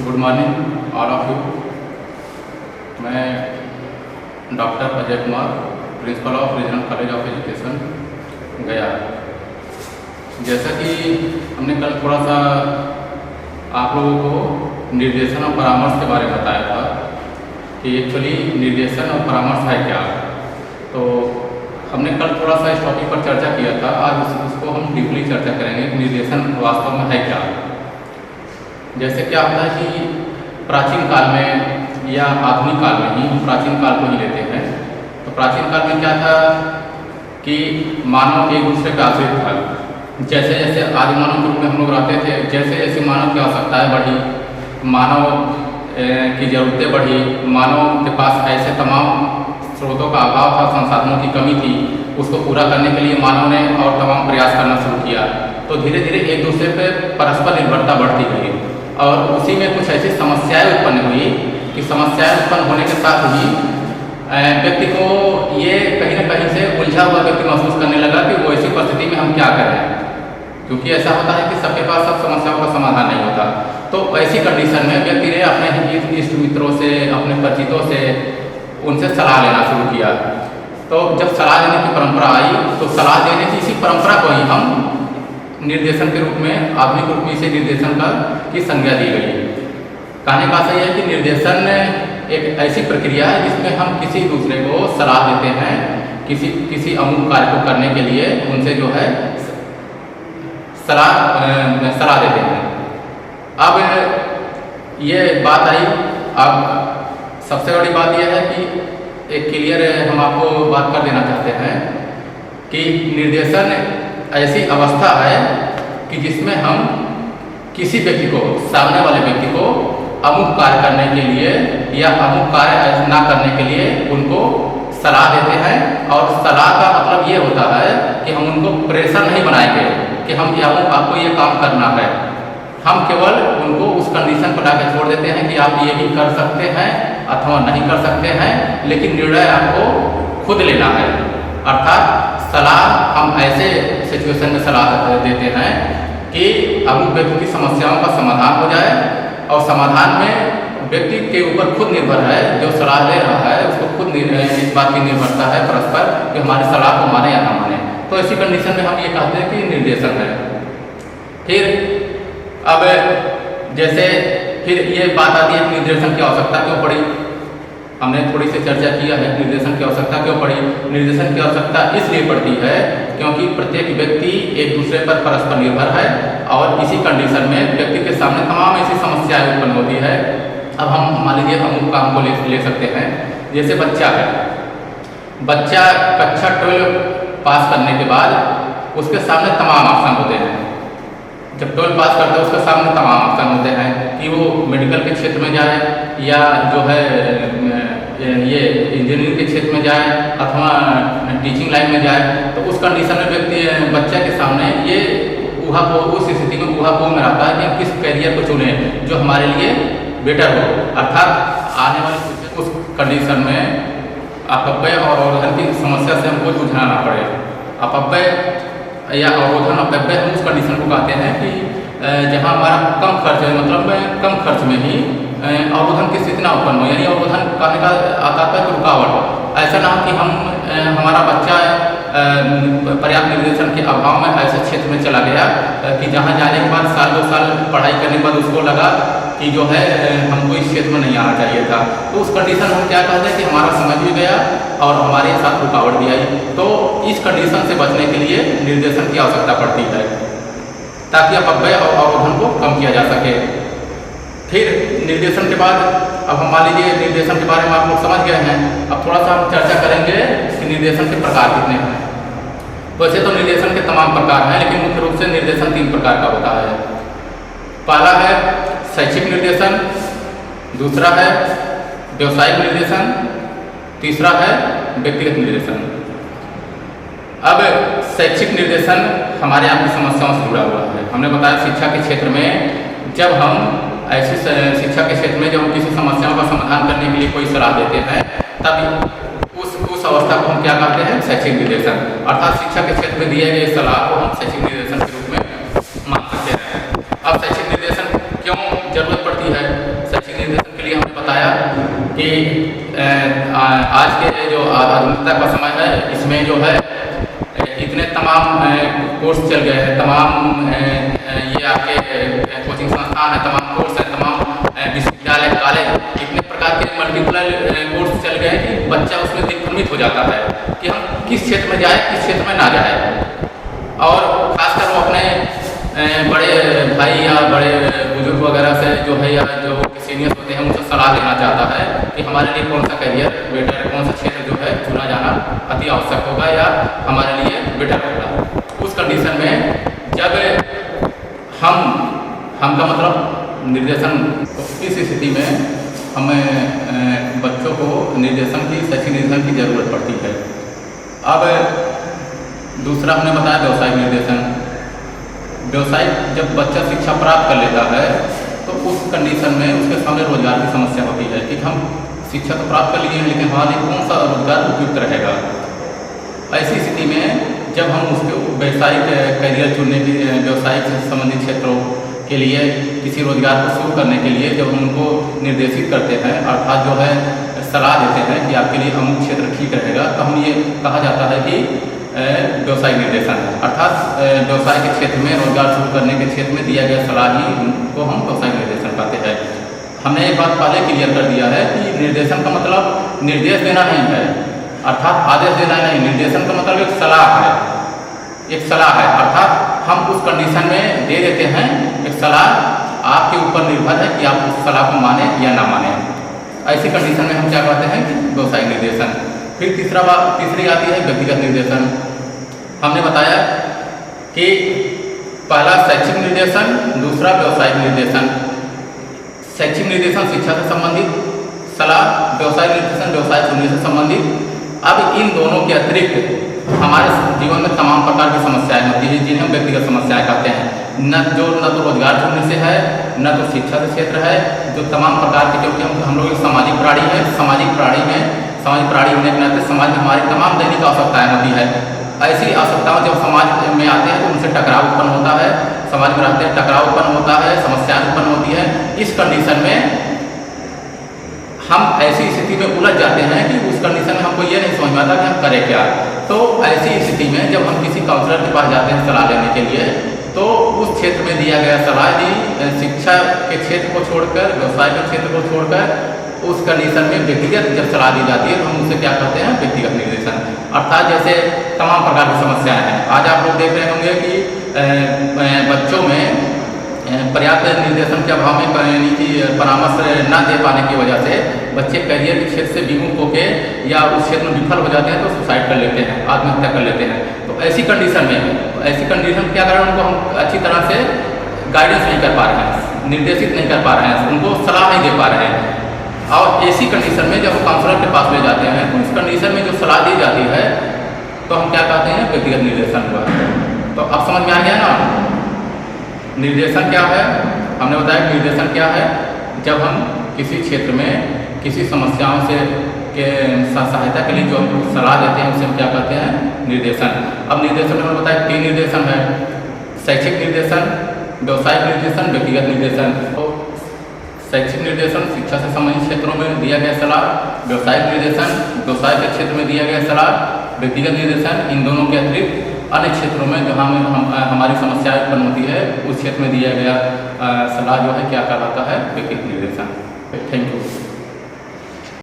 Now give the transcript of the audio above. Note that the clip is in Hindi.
Good morning all of you. मैं doctor Ajay Kumar, principal of regional college of education Gaya. जैसा कि हमने कल थोड़ा सा आप लोगों को निर्देशन और परामर्श के बारे में बताया था कि एक्चुअली निर्देशन और परामर्श है क्या। तो हमने कल थोड़ा सा इस टॉपिक पर चर्चा किया था। आज उसको हम डीपली चर्चा करेंगे कि निर्देशन वास्तव में है क्या। जैसे क्या होता है कि प्राचीन काल में या आधुनिक काल में ही, हम प्राचीन काल को ही लेते हैं, तो प्राचीन काल में क्या था कि मानव एक दूसरे का आश्रित था। जैसे जैसे आदि मानव के रूप में हम लोग रहते थे, जैसे जैसे मानव की आवश्यकताएँ बढ़ी, मानव की ज़रूरतें बढ़ी, मानव के पास ऐसे तमाम स्रोतों का अभाव था, संसाधनों की कमी थी, उसको पूरा करने के लिए मानव ने और तमाम प्रयास करना शुरू किया। तो धीरे धीरे एक दूसरे पर परस्पर निर्भरता बढ़ती गई और उसी में कुछ ऐसी समस्याएं उत्पन्न हुई कि समस्याएं उत्पन्न होने के साथ ही व्यक्ति को ये कहीं ना कहीं से उलझा हुआ व्यक्ति महसूस करने लगा कि वो ऐसी परिस्थिति में हम क्या करें, क्योंकि ऐसा होता है कि सबके पास सब समस्याओं का समाधान नहीं होता। तो ऐसी कंडीशन में व्यक्ति ने अपने इष्ट मित्रों से, अपने परिचितों से, उनसे सलाह लेना शुरू किया। तो जब सलाह लेने की परंपरा आई तो सलाह देने की इसी परंपरा को ही हम निर्देशन के रूप में, आधुनिक रूप में इसे निर्देशन की संज्ञा दी गई। कहने का सही है कि निर्देशन एक ऐसी प्रक्रिया है जिसमें हम किसी दूसरे को सलाह देते हैं, किसी अमुक कार्य को करने के लिए उनसे जो है सलाह देते हैं। अब ये बात आई, अब सबसे बड़ी बात यह है कि एक क्लियर हम आपको बात कर देना चाहते हैं कि निर्देशन ऐसी अवस्था है कि जिसमें हम किसी व्यक्ति को, सामने वाले व्यक्ति को अमुक कार्य करने के लिए या अमुक कार्य ना करने के लिए उनको सलाह देते हैं। और सलाह का मतलब ये होता है कि हम उनको प्रेशर नहीं बनाएंगे कि हम आपको ये काम करना है। हम केवल उनको उस कंडीशन पर लाकर छोड़ देते हैं कि आप ये भी कर सकते हैं अथवा नहीं कर सकते हैं, लेकिन निर्णय आपको खुद लेना है। अर्थात सलाह हम ऐसे सिचुएशन में सलाह देते हैं कि अमुक व्यक्ति की समस्याओं का समाधान हो जाए और समाधान में व्यक्ति के ऊपर खुद निर्भर है, जो सलाह ले रहा है उसको खुद इस बात की निर्भरता है परस्पर कि हमारी सलाह को माने या ना माने। तो ऐसी कंडीशन में हम ये कहते हैं कि निर्देशन है। फिर अब जैसे फिर ये बात आती है कि निर्देशन की आवश्यकता क्यों पड़ी। हमने थोड़ी सी चर्चा किया है निर्देशन की आवश्यकता क्यों पड़ी। निर्देशन की आवश्यकता इसलिए पड़ती है क्योंकि प्रत्येक व्यक्ति एक दूसरे पर परस्पर निर्भर है और इसी कंडीशन में व्यक्ति के सामने तमाम ऐसी समस्याएं उत्पन्न होती है। अब हम मान लीजिए अमुक काम को ले सकते हैं। जैसे बच्चा है, बच्चा कक्षा 12 पास करने के बाद उसके सामने तमाम ऑप्शन होते हैं। जब 12 पास करता है उसके सामने तमाम ऑप्शन होते हैं कि वो मेडिकल के क्षेत्र में जाए या जो है ये इंजीनियरिंग के क्षेत्र में जाए अथवा टीचिंग लाइन में जाए। तो उस कंडीशन में व्यक्ति, बच्चे के सामने ये उस स्थिति में ऊहापोह में रहता है कि हम किस कैरियर को चुने जो हमारे लिए बेटर हो। अर्थात आने वाले उस कंडीशन में अपव्यय और अवरोधन की समस्या से हमको जूझना ना पड़े। अपव्यय या अवरोधन, अपव्यय हम उस कंडीशन को कहते हैं कि जहाँ हमारा कम खर्च है, मतलब कम खर्च में ही अवरोधन की स्थिति ना उत्पन्न हो। यानी अवरोधन कहने का आता है कि रुकावट। ऐसा ना हो कि हमारा बच्चा पर्याप्त निर्देशन के अभाव में ऐसे क्षेत्र में चला गया कि जहाँ जाने के बाद 1-2 साल पढ़ाई करने के बाद उसको लगा कि जो है हमको इस क्षेत्र में नहीं आना चाहिए था। तो उस कंडीशन हम क्या कहते हैं कि हमारा समझ भी गया और हमारे साथ रुकावट भी आई। तो इस कंडीशन से बचने के लिए निर्देशन की आवश्यकता पड़ती है ताकि अपव्यय और अवरोधन को कम किया जा सके। फिर निर्देशन के बाद अब हम मान लीजिए निर्देशन के बारे में आप लोग समझ गए हैं। अब थोड़ा सा हम चर्चा करेंगे कि निर्देशन के प्रकार कितने हैं। वैसे तो निर्देशन के तमाम प्रकार हैं, लेकिन मुख्य रूप से निर्देशन 3 प्रकार का होता है। पहला है शैक्षिक निर्देशन, दूसरा है व्यवसायिक निर्देशन, तीसरा है व्यक्तिगत निर्देशन। अब शैक्षिक निर्देशन हमारे यहाँ की समस्याओं से जुड़ा हुआ है। हमने बताया शिक्षा के क्षेत्र में जब हम ऐसी शिक्षा के क्षेत्र में जब हम किसी समस्याओं का समाधान करने के लिए कोई सलाह देते हैं तब उस अवस्था को हम क्या कहते हैं, शैक्षिक निर्देशन। अर्थात शिक्षा के क्षेत्र में दिए गए सलाह को हम शैक्षिक निर्देशन के रूप में मान सकते हैं। अब शैक्षिक निर्देशन क्यों जरूरत पड़ती है, कि आज के जो आधुनिकता का समय है, इसमें जो है इतने तमाम कोर्स चल गए हैं, तमाम ये आपके कोचिंग संस्थान है, तमाम कोर्स है, तमाम विश्वविद्यालय, कॉलेज, इतने प्रकार के मल्टीपल कोर्स चल गए हैं कि बच्चा उसमें दिग्भ्रमित हो जाता है कि हम किस क्षेत्र में जाए, किस क्षेत्र में ना जाए। और खासकर वो अपने बड़े भाई या बड़े बुजुर्ग वगैरह से जो है, या जो सीनियर्स होते हैं, उनसे सलाह लेना चाहता है कि हमारे लिए कौन सा करियर बेटर, कौन सा क्षेत्र जो है चुना जाना अति आवश्यक होगा या हमारे लिए बेटर होगा। उस कंडीशन में जब हम का मतलब निर्देशन, इस स्थिति में हमें बच्चों को निर्देशन की, शैक्षिक निर्देशन की ज़रूरत पड़ती है। अब दूसरा हमने बताया व्यवसायिक निर्देशन। व्यवसायिक जब बच्चा शिक्षा प्राप्त कर लेता है तो उस कंडीशन में उसके सामने रोजगार की समस्या होती है कि हम शिक्षा तो प्राप्त कर लिए हैं, लेकिन हमारे लिए कौन सा रोजगार उपयुक्त रहेगा। ऐसी स्थिति में जब हम उसके व्यवसायिक करियर चुनने की, व्यवसायिक से संबंधित क्षेत्रों के लिए किसी रोजगार को शुरू करने के लिए जब उनको निर्देशित करते हैं, अर्थात जो है सलाह देते हैं कि आपके लिए अमुक क्षेत्र ठीक रहेगा, तो हम ये कहा जाता है कि व्यवसायिक निर्देशन, अर्थात व्यवसाय के क्षेत्र में, रोजगार शुरू करने के क्षेत्र में दिया गया सलाह ही उनको हम व्यवसायिक निर्देशन कहते हैं। हमने एक बात पहले क्लियर कर दिया है कि निर्देशन का मतलब निर्देश देना नहीं है, अर्थात आदेश देना नहीं। निर्देशन का मतलब एक सलाह है, एक सलाह है, अर्थात हम उस कंडीशन में दे देते हैं एक सलाह, आपके ऊपर निर्भर है कि आप उस सलाह को माने या ना माने। ऐसी कंडीशन में हम क्या कहते हैं कि व्यवसायिक निर्देशन। फिर तीसरी आती है व्यक्तिगत निर्देशन। हमने बताया कि पहला शैक्षिक निर्देशन, दूसरा व्यवसायिक निर्देशन। शैक्षिक निर्देशन शिक्षा से संबंधित सलाह, व्यवसायिक निर्देशन व्यवसाय चुनने से संबंधित। अब इन दोनों के अतिरिक्त हमारे जीवन में तमाम प्रकार की समस्याएं होती हैं जिन्हें हम व्यक्तिगत समस्याएं कहते हैं। न तो रोजगार ढूंढने से है, न तो शिक्षा से क्षेत्र है, जो तमाम प्रकार के, क्योंकि हम लोग एक सामाजिक प्राणी हैं, सामाजिक प्राणी होने के नाते समाज में हमारी तमाम दैनिक आवश्यकताएं होती है। ऐसी आवश्यकताओं जब समाज में आते हैं तो उनसे टकराव उत्पन्न होता है, समाज में रहते हैं टकराव उत्पन्न होता है, समस्याएं उत्पन्न होती है। इस कंडीशन में हम ऐसी स्थिति में उलझ जाते हैं कि उस कंडीशन में हमको ये नहीं समझ में आता कि हम करें क्या। तो ऐसी स्थिति में जब हम किसी काउंसलर के पास जाते हैं सलाह लेने के लिए, तो उस क्षेत्र में दिया गया सलाह दी, शिक्षा के क्षेत्र को छोड़कर, व्यवसाय के क्षेत्र को छोड़कर, उस कंडीशन में व्यक्तिगत जब सलाह दी जाती है तो हम उसे क्या कहते हैं, व्यक्तिगत निर्देशन। अर्थात जैसे तमाम प्रकार की समस्याएं हैं। आज आप लोग देख रहे होंगे कि बच्चों में पर्याप्त निर्देशन के अभाव में, यानी कि परामर्श न दे पाने की वजह से बच्चे करियर के क्षेत्र से विमुख होकर या उस क्षेत्र में विफल हो जाते हैं तो सुसाइड कर लेते हैं, आत्महत्या कर लेते हैं। तो ऐसी कंडीशन क्या करें, उनको हम अच्छी तरह से गाइडेंस नहीं कर पा रहे हैं, निर्देशित नहीं कर पा रहे हैं, उनको सलाह नहीं दे पा रहे हैं। और ऐसी कंडीशन में जब हम काउंसलर के पास ले जाते हैं तो उस कंडीशन में जो सलाह दी जाती है तो हम क्या कहते हैं, व्यक्तिगत निर्देशन हुआ। तो अब समझ में आ गया ना निर्देशन क्या है। हमने बताया कि निर्देशन क्या है, जब हम किसी क्षेत्र में किसी समस्याओं से के सहायता के लिए जो हम सलाह देते हैं उसे हम क्या कहते हैं, निर्देशन। अब निर्देशन में हमने बताया 3 निर्देशन है, शैक्षिक निर्देशन, व्यवसायिक निर्देशन, व्यक्तिगत निर्देशन। तो शैक्षिक निर्देशन शिक्षा से संबंधित क्षेत्रों में दिया गया सलाह, व्यवसायिक निर्देशन व्यवसाय के क्षेत्र में दिया गया सलाह, व्यक्तिगत निर्देशन इन दोनों के अतिरिक्त अन्य क्षेत्रों में जहाँ हमारी समस्याएं उत्पन्न होती है उस क्षेत्र में दिया गया सलाह जो है क्या कहलाता है, व्यक्तिगत निर्देशन। Thank you.